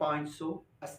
580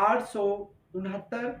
869।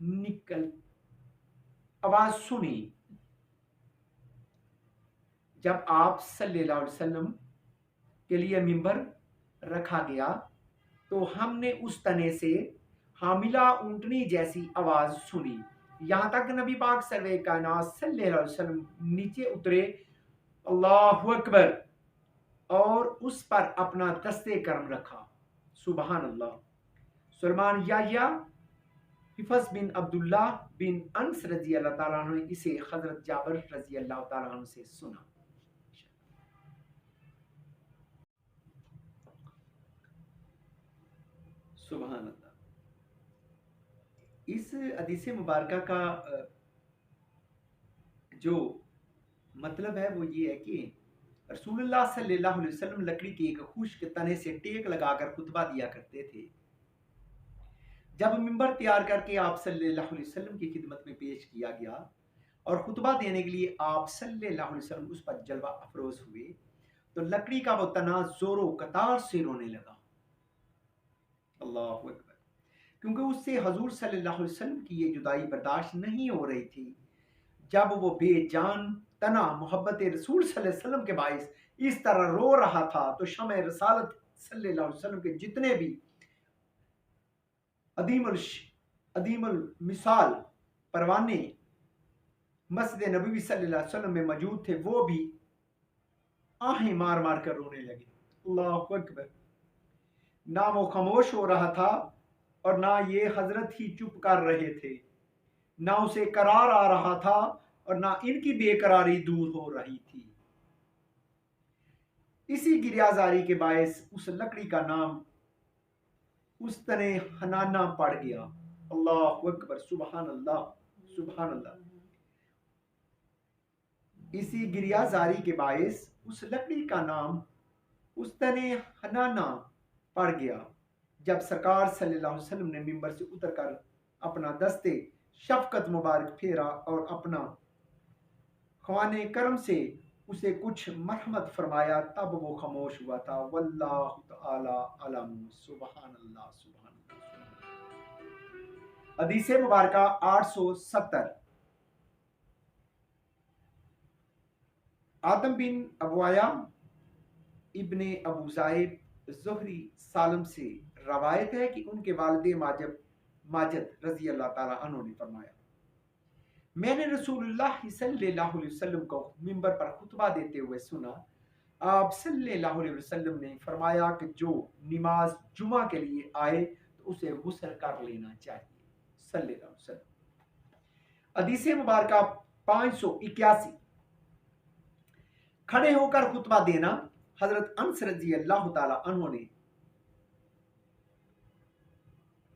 نکل آواز سنی جب آپ صلی اللہ علیہ وسلم کے لیے ممبر رکھا گیا تو ہم نے اس تنے سے حاملہ اونٹنی جیسی آواز سنی، یہاں تک نبی پاک سرور کائنات صلی اللہ علیہ وسلم نیچے اترے، اللہ اکبر، اور اس پر اپنا دست کرم رکھا۔ سبحان اللہ۔ سلمان یحییٰ حفظ بن عبداللہ بن انس رضی اللہ تعالیٰ عنہ نے اسے حضرت جابر رضی اللہ تعالیٰ عنہ سے سنا۔ سبحان اللہ۔ اس حدیث مبارکہ کا جو مطلب ہے وہ یہ ہے کہ رسول اللہ صلی اللہ علیہ وسلم لکڑی کے ایک خشک تنے سے ٹیک لگا کر خطبہ دیا کرتے تھے۔ جب ممبر تیار کر کے آپ صلی اللہ علیہ وسلم کی خدمت میں پیش کیا گیا اور خطبہ دینے کے لیے آپ صلی اللہ علیہ وسلم اس پر جلوہ افروز ہوئے تو لکڑی کا وہ تنا زور و قطار سے رونے لگا۔ اللہ اکبر، کیونکہ اس سے حضور صلی اللہ علیہ وسلم کی یہ جدائی برداشت نہیں ہو رہی تھی۔ جب وہ بے جان تنا محبت رسول صلی اللہ علیہ وسلم کے باعث اس طرح رو رہا تھا تو شمع رسالت صلی اللہ علیہ وسلم کے جتنے بھی عدیم المثال پروانے مسجد نبوی صلی اللہ علیہ وسلم میں موجود تھے وہ بھی آہیں مار مار کر رونے لگے۔ اللہ اکبر۔ نہ وہ خاموش ہو رہا تھا اور نہ یہ حضرت ہی چپ کر رہے تھے، نہ اسے قرار آ رہا تھا اور نہ ان کی بے قراری دور ہو رہی تھی۔ اسی گریازاری کے باعث اس لکڑی کا نام اس تنے حنانہ پڑ گیا۔ اللہ اکبر، سبحان اللہ، سبحان اللہ۔ اسی گریازاری کے باعث اس لکڑی کا نام اس تنے حنانہ پڑ گیا۔ جب سرکار صلی اللہ علیہ وسلم نے ممبر سے اتر کر اپنا دستے شفقت مبارک پھیرا اور اپنا خوانے کرم سے اسے کچھ مرحمت فرمایا تب وہ خاموش ہوا تھا۔ واللہ تعالی علم۔ سبحان اللہ، سبحان اللہ۔ حدیث مبارکہ 870۔ آدم بن ابویا ابن ابو زائب زہری سالم سے روایت ہے کہ ان کے والد ماجد رضی اللہ تعالیٰ عنہ نے فرمایا، میں نے رسول اللہ صلی اللہ علیہ وسلم کو ممبر پر خطبہ دیتے ہوئے سنا۔ آپ صلی اللہ علیہ وسلم نے فرمایا کہ جو نماز جمعہ کے لیے آئے تو اسے غسل کر لینا چاہیے، صلی اللہ علیہ وسلم۔ حدیث مبارکہ 581۔ کھڑے ہو کر خطبہ دینا۔ حضرت انس رضی اللہ تعالیٰ عنہ نے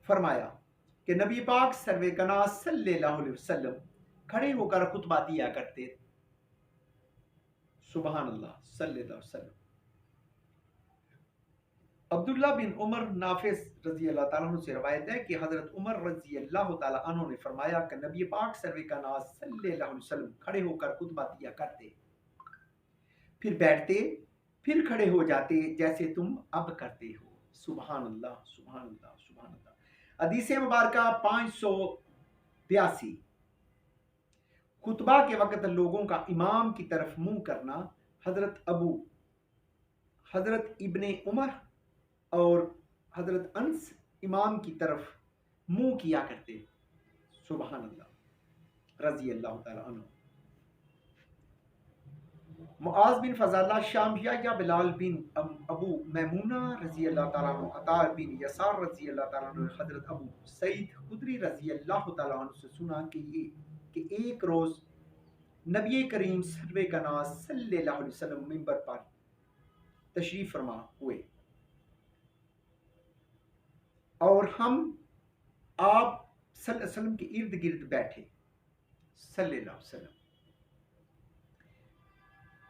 فرمایا کہ نبی پاک سرور کائنات صلی اللہ علیہ وسلم کھڑے ہو کر خطبہ دیا کرتے۔ سبحان اللہ، صلی اللہ علیہ وسلم۔ عبداللہ بن عمر نافع رضی اللہ تعالیٰ عنہ سے روایت ہے کہ حضرت عمر رضی اللہ تعالیٰ عنہ نے فرمایا کہ نبی پاک سرور کائنات صلی اللہ علیہ وسلم کھڑے ہو کر خطبہ دیا کرتے، پھر بیٹھتے، پھر کھڑے ہو جاتے جیسے تم اب کرتے ہو۔ سبحان اللہ، سبحان اللہ، سبحان اللہ۔ حدیث مبارکہ 582۔ خطبہ کے وقت لوگوں کا امام کی طرف منہ کرنا۔ حضرت ابن عمر اور حضرت انس امام کی طرف منہ کیا کرتے، سبحان اللہ، رضی اللہ تعالیٰ عنہ۔ معاذ بن فضالہ شامیہ یا بلال بن ابو میمونہ رضی اللہ تعالیٰ عنہ، عطا بن یسار رضی اللہ تعالیٰ عنہ، حضرت ابو سعید خدری رضی اللہ تعالیٰ عنہ سے سنا کہ ایک روز نبی کریم سرور کائنات صلی اللہ علیہ وسلم ممبر پر تشریف فرما ہوئے اور ہم آپ صلی اللہ علیہ وسلم کے ارد گرد بیٹھے، صلی اللہ علیہ وسلم۔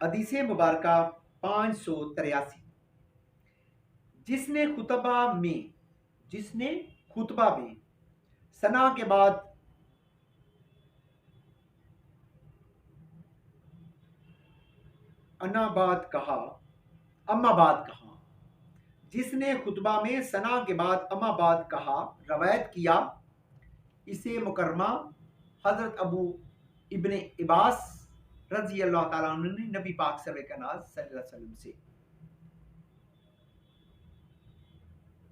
حدیث مبارکہ 583۔ جس نے خطبہ میں ثنا کے بعد اما بعد کہا، جس نے خطبہ میں ثنا کے بعد اما بعد کہا، روایت کیا اسے مکرمہ حضرت ابو ابن عباس رضی اللہ تعالیٰ عنہ نے نبی پاک سر کناز صلی اللہ علیہ وسلم سے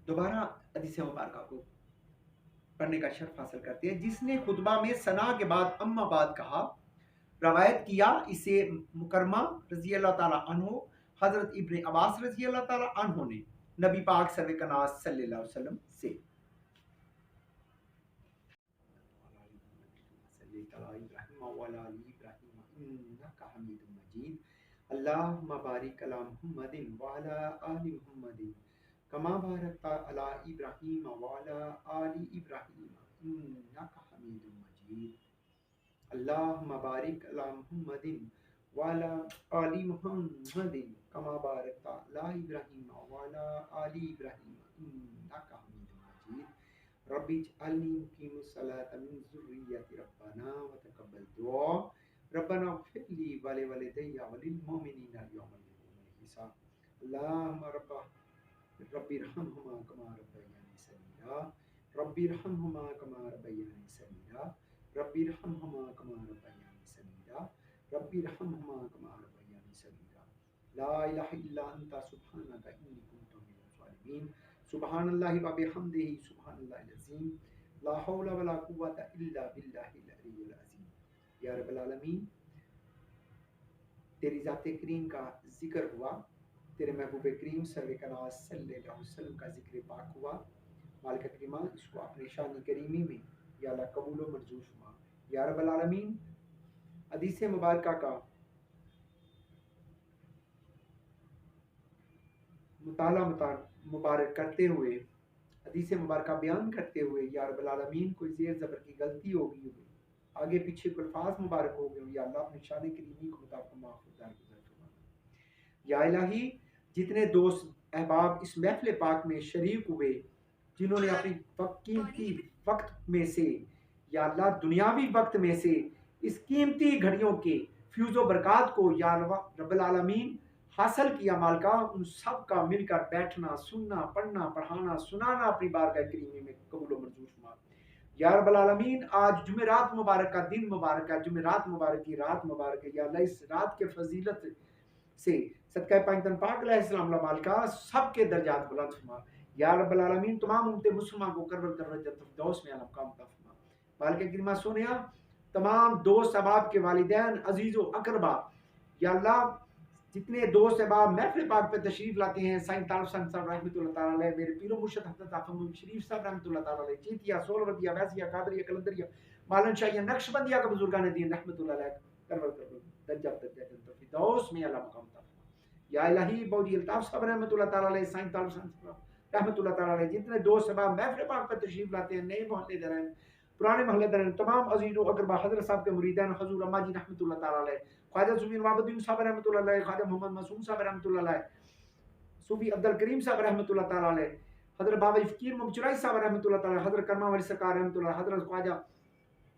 دوبارہ حدیث مبارکہ کو پڑھنے کا شرف حاصل کرتے ہیں. جس نے خطبہ میں ثنا کے بعد اما بعد کہا روایت کیا اسے مکرمہ رضی اللہ تعالیٰ عنہ حضرت ابن عباس رضی اللہ تعالیٰ عنہ نے نبی پاک سر کناز صلی اللہ علیہ وسلم سے. اللہم بارک علی محمد وعلی آل محمد کما بارکت علی ابراہیم وعلی آل ابراہیم انک حمید مجید. اللہم بارک علی محمد وعلی آل محمد کما بارکت علی ابراہیم وعلی آل ابراہیم انک حمید مجید. رب اجعلنی مقیم الصلاۃ من ذریتی ربنا وتقبل دعا ربنا اغفر لی ولوالدی وللمؤمنین یوم یقوم الحساب. اللہم رب ارحمہما کما ربیانی صغیرا رب ارحمہما کما ربیانی صغیرا رب ارحمہما کما ربیانی صغیرا رب ارحمہما کما ربیانی صغیرا. لا الہ الا انت سبحانک انی کنت من الظالمین. سبحان اللہ وبحمدہ سبحان اللہ العظیم. لا حول ولا قوة الا باللہ العلی العظیم. یا رب العالمین تیری ذات کریم کا ذکر ہوا، تیرے محبوب کریم صلی اللہ علیہ وسلم کا ذکر پاک ہوا. مالک کریمہ اس کو اپنے شان کریمی میں یا اللہ قبول و منظور فرما. یا رب العالمین حدیث مبارکہ کا مطالعہ مبارک کرتے ہوئے، حدیث مبارکہ بیان کرتے ہوئے یا رب العالمین کوئی زیر زبر کی غلطی ہوگی ہوگی، آگے پیچھے کوئی الفاظ مبارک ہو گئے، یا اللہ اپنے شان کریمی کو مطابق معاف و درگزر فرما. یا الہی جتنے دوست احباب اس محفل پاک میں شریک ہوئے، جنہوں نے اپنی قیمتی وقت میں سے یا اللہ دنیاوی وقت میں سے اس قیمتی گھڑیوں کے فیوز و برکات کو یا رب العالمین حاصل کیا، مالکا ان سب کا مل کر بیٹھنا، سننا، پڑھنا، پڑھانا، سنانا اپنی بارگاہ کریمی میں قبول و منظور فرما. یا رب العالمین آج جمعرات مبارک کا دن مبارک ہے، جمعرات مبارک کی رات مبارک ہے، یا اللہ اس رات کے فضیلت سے صدقہ پاکتن پاک علیہ السلام اللہ مالکا سب کے درجات بلند فرما. یا رب العالمین تمام امت مسلمان کو کرور جنت الفردوس میں مقام عطا فرما. مالک کریمہ سونیا تمام دوست احباب کے والدین عزیز و اقربا، یا اللہ جتنے دوست احباب محفل پاک پہ تشریف لاتے ہیں، سائن طارق صاحب رحمۃ اللہ تعالیٰ علیہ، میرے پیر و مرشد حضرت حافظ شریف صاحب رحمۃ اللہ تعالیٰ علیہ، چیتیا، سولوردیہ، ویسیہ، قادریہ، کلندریہ، مالن شاہیہ، نقش بندیہ کا بزرگان دین رحمۃ اللہ علیہ کرور درجہ جنت الفردوس میں اللہ مقام عطا فرما. یا الہی بودی الطاف صاحب رحمۃ اللہ تعالیٰ علیہ، سائن طارق صاحب رحمۃ اللہ تعالیٰ علیہ، جتنے دوست احباب محفل پاک پہ تشریف لاتے ہیں، نئے محلے درائیں، پرانے محلے درائیں، تمام عزیز و اقربا، حضرت صاحب کے مریدان، حضور اما جی رحمۃ اللہ تعالیٰ علیہ، خواجہ صوفی نواب الدین صاحب رحمۃ اللہ علیہ، خواجہ محمد معصوم صاحب رحمۃ اللہ علیہ، صوفی عبد الکریم صاحب رحمۃ اللہ تعالیٰ علیہ، حضرت بابا فقیر مبچرائی صاحب رحمۃ اللہ تعالیٰ، حضرت کرما والی سرکار رحمۃ اللہ، حضرت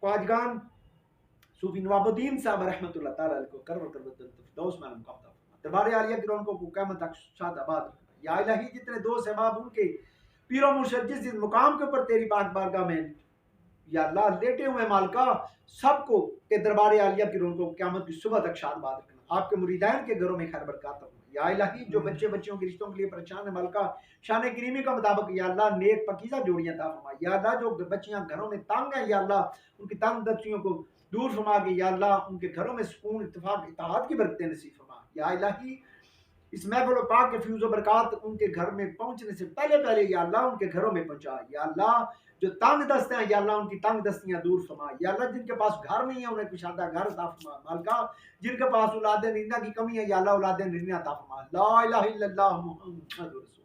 خواجگان صوفی نواب الدین صاحب رحمۃ اللہ تعالیٰ علیہ کو کرور الفردوس میں مقام عطا فرما. دربار عالیہ کی رونقوں کو قیامت تک شاد آباد رکھنا. یا الہی جتنے دوست احباب ان کے پیر و مرشد جس مقام کے اوپر تیری پاک بارگاہ میں یا اللہ لیٹے ہوئے مالکا سب کو کہ دربار عالیہ کی رونقوں کو قیامت کی صبح تک شاد باد رکھنا. آپ کے مریدین کے گھروں میں خیر برکات فرما. یا الہی جو بچے بچیوں کے رشتوں کے لیے پریشان ہیں مالکا شان کریمی کا مطابق یا اللہ نیک پاکیزہ جوڑیاں عطا فرما. یا اللہ جو بچیاں گھروں میں تنگ ہیں یا اللہ ان کی تنگ دستیوں کو دور فرما کے یا اللہ ان کے گھروں میں سکون، اتفاق، اتحاد کی برکتیں نصیب فرما. یا الہی اس محفل و پاک کے فیوز و برکات ان کے گھر میں پہنچنے سے پہلے یا اللہ ان کے گھروں میں پہنچا. یا اللہ جو تنگ دست ہیں یا اللہ ان کی تنگ دستیاں دور فرما. یا اللہ جن کے پاس گھر نہیں ہے انہیں کشادہ گھر عطا فرما. مالکا جن کے پاس اولاد نرینہ کی کمی ہے یا اللہ اولاد نرینہ عطا فرما. لا الہ الا اللہ محمد رسول